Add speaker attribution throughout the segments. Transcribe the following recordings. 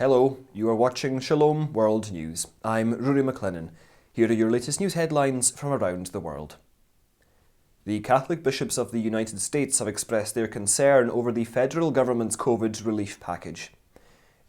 Speaker 1: Hello, you are watching Shalom World News. I'm Rory McLennan. Here are your latest news headlines from around the world. The Catholic bishops of the United States have expressed their concern over the federal government's COVID relief package.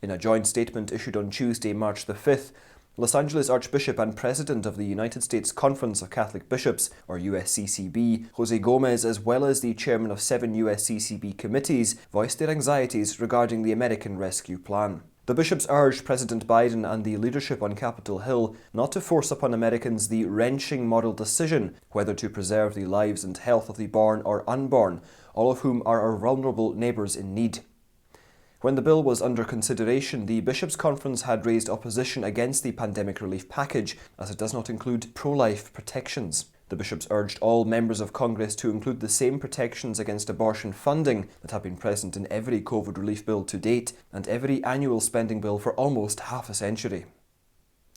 Speaker 1: In a joint statement issued on Tuesday, March the 5th, Los Angeles Archbishop and President of the United States Conference of Catholic Bishops, or USCCB, José Gomez, as well as the chairman of 7 USCCB committees, voiced their anxieties regarding the American Rescue Plan. The bishops urged President Biden and the leadership on Capitol Hill not to force upon Americans the wrenching moral decision whether to preserve the lives and health of the born or unborn, all of whom are our vulnerable neighbours in need. When the bill was under consideration, the Bishops' Conference had raised opposition against the pandemic relief package, as it does not include pro-life protections. The bishops urged all members of Congress to include the same protections against abortion funding that have been present in every COVID relief bill to date and every annual spending bill for almost half a century.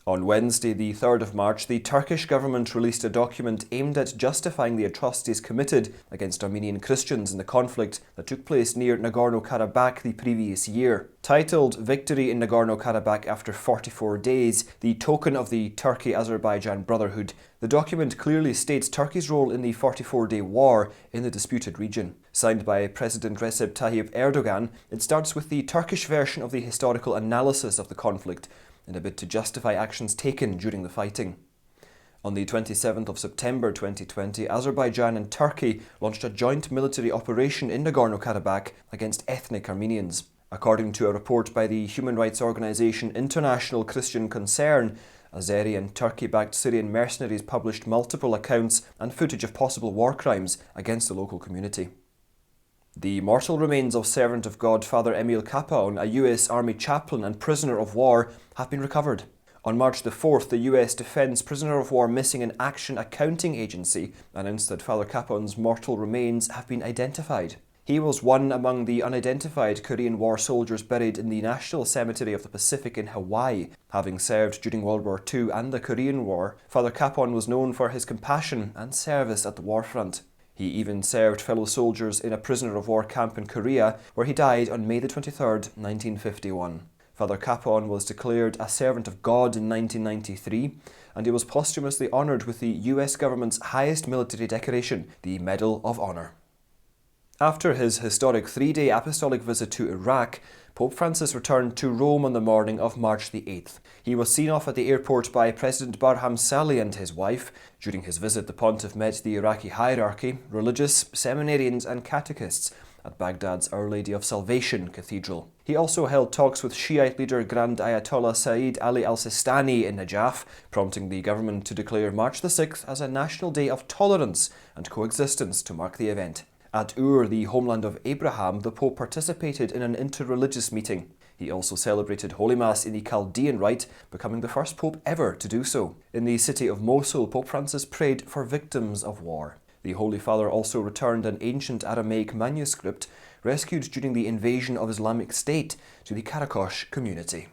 Speaker 1: On Wednesday, the 3rd of March, the Turkish government released a document aimed at justifying the atrocities committed against Armenian Christians in the conflict that took place near Nagorno-Karabakh the previous year. Titled Victory in Nagorno-Karabakh After 44 Days, the token of the Turkey-Azerbaijan Brotherhood, the document clearly states Turkey's role in the 44-day war in the disputed region. Signed by President Recep Tayyip Erdoğan, it starts with the Turkish version of the historical analysis of the conflict, in a bid to justify actions taken during the fighting. On the 27th of September 2020, Azerbaijan and Turkey launched a joint military operation in Nagorno-Karabakh against ethnic Armenians. According to a report by the human rights organisation International Christian Concern, Azeri and Turkey-backed Syrian mercenaries published multiple accounts and footage of possible war crimes against the local community. The mortal remains of servant of God Father Emil Kappon, a US Army chaplain and prisoner of war, have been recovered. On March the 4th, the US Defence Prisoner of War Missing in Action Accounting Agency announced that Father Kappon's mortal remains have been identified. He was one among the unidentified Korean War soldiers buried in the National Cemetery of the Pacific in Hawaii. Having served during World War II and the Korean War, Father Kappon was known for his compassion and service at the warfront. He even served fellow soldiers in a prisoner of war camp in Korea, where he died on May the 23rd, 1951. Father Kappon was declared a servant of God in 1993, and he was posthumously honoured with the US government's highest military decoration, the Medal of Honour. After his historic 3-day apostolic visit to Iraq, Pope Francis returned to Rome on the morning of March the 8th. He was seen off at the airport by President Barham Salih and his wife. During his visit, the pontiff met the Iraqi hierarchy, religious, seminarians and catechists at Baghdad's Our Lady of Salvation Cathedral. He also held talks with Shiite leader Grand Ayatollah Saeed Ali al-Sistani in Najaf, prompting the government to declare March the 6th as a national day of tolerance and coexistence to mark the event. At Ur, the homeland of Abraham, the Pope participated in an interreligious meeting. He also celebrated Holy Mass in the Chaldean Rite, becoming the first Pope ever to do so. In the city of Mosul, Pope Francis prayed for victims of war. The Holy Father also returned an ancient Aramaic manuscript rescued during the invasion of Islamic State to the Karakosh community.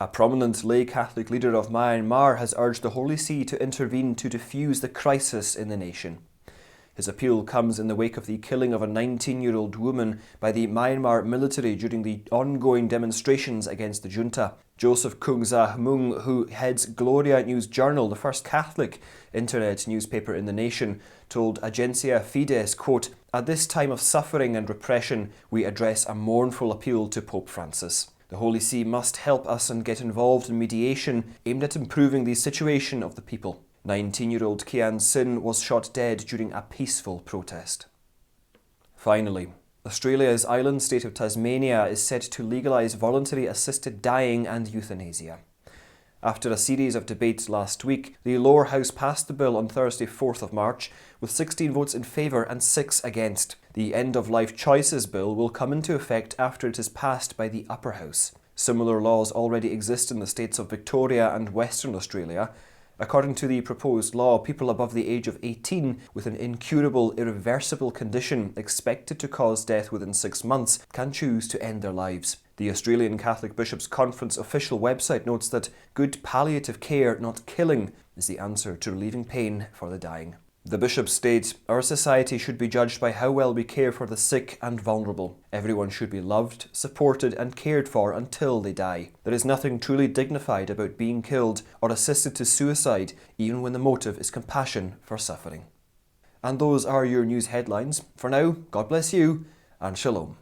Speaker 1: A prominent lay Catholic leader of Myanmar has urged the Holy See to intervene to defuse the crisis in the nation. His appeal comes in the wake of the killing of a 19-year-old woman by the Myanmar military during the ongoing demonstrations against the junta. Joseph Kung-Za-Hmung, who heads Gloria News Journal, the first Catholic internet newspaper in the nation, told Agencia Fides, quote, "At this time of suffering and repression, we address a mournful appeal to Pope Francis. The Holy See must help us and get involved in mediation aimed at improving the situation of the people." 19-year-old Kian Sin was shot dead during a peaceful protest. Finally, Australia's island state of Tasmania is set to legalise voluntary assisted dying and euthanasia. After a series of debates last week, the lower house passed the bill on Thursday, 4th of March, with 16 votes in favour and 6 against. The End of Life Choices bill will come into effect after it is passed by the upper house. Similar laws already exist in the states of Victoria and Western Australia. According to the proposed law, people above the age of 18 with an incurable, irreversible condition expected to cause death within 6 months can choose to end their lives. The Australian Catholic Bishops' Conference official website notes that good palliative care, not killing, is the answer to relieving pain for the dying. The bishop states, "Our society should be judged by how well we care for the sick and vulnerable. Everyone should be loved, supported and cared for until they die. There is nothing truly dignified about being killed or assisted to suicide, even when the motive is compassion for suffering." And those are your news headlines. For now, God bless you and Shalom.